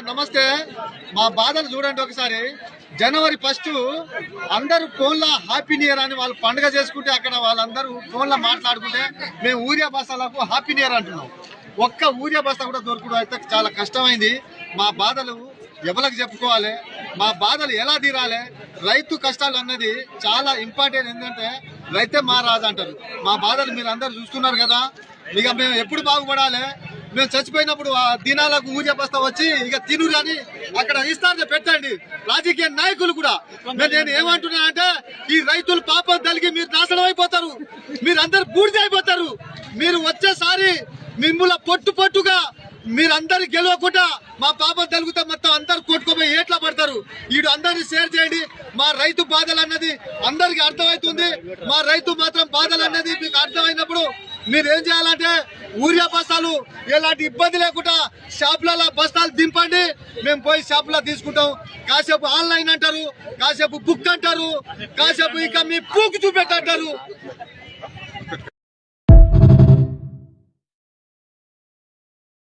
నమస్తే. మా బాధలు చూడండి ఒకసారి. జనవరి 1 అందరూ ఫోన్లో హ్యాపీ న్యూ ఇయర్ అని వాళ్ళు పండుగ చేసుకుంటే అక్కడ వాళ్ళందరూ ఫోన్లో మాట్లాడుకుంటే మేము ఊరియా బస్తాలకు హ్యాపీ న్యూ ఇయర్ అంటున్నాం. ఒక్క ఊరియా బస్తా కూడా దొరకడం అయితే చాలా కష్టమైంది. మా బాధలు ఎవరికి చెప్పుకోవాలి, మా బాధలు ఎలా తీరాలి, రైతు కష్టాలు అన్నది చాలా ఇంపార్టెంట్. ఎందుకంటే రైతే మా రాజు అంటారు. మా బాధలు మీరు అందరు చూస్తున్నారు కదా. ఇక మేము ఎప్పుడు బాగుపడాలి, మేము చచ్చిపోయినప్పుడు ఆ దినాలకు ఊరియా బస్తా వచ్చి ఇక తినురు అని అక్కడ ఇస్తారని పెట్టండి. రాజకీయ నాయకులు కూడా నేను ఏమంటున్నానంటే ఈ రైతులు పాపం తలిగి మీరు నాశనం అయిపోతారు, మీరు అందరు బూడిద అయిపోతారు. మీరు వచ్చేసారి మిమ్మల్ని పొట్టుగా మీరందరు గెలవకుండా మా పాపం తెలుగుతా మొత్తం అందరు కొట్టుకోపోయి ఏట్లా పడతారు. వీడు అందరినీ షేర్ చేయండి. మా రైతు బాధలు అన్నది అందరికి అర్థమవుతుంది. మా రైతు మాత్రం బాధలు అన్నది మీకు అర్థమైనప్పుడు మీరు ఏం చేయాలంటే ఊరియా బస్తాలు ఎలాంటి ఇబ్బంది లేకుండా షాపులలో బస్తాలు దింపండి. మేము పోయి షాపులో తీసుకుంటాం. కాసేపు ఆన్లైన్ అంటారు, కాసేపు బుక్ అంటారు, కాసేపు ఇంకా మీ పూకు చూపెట్టంటారు.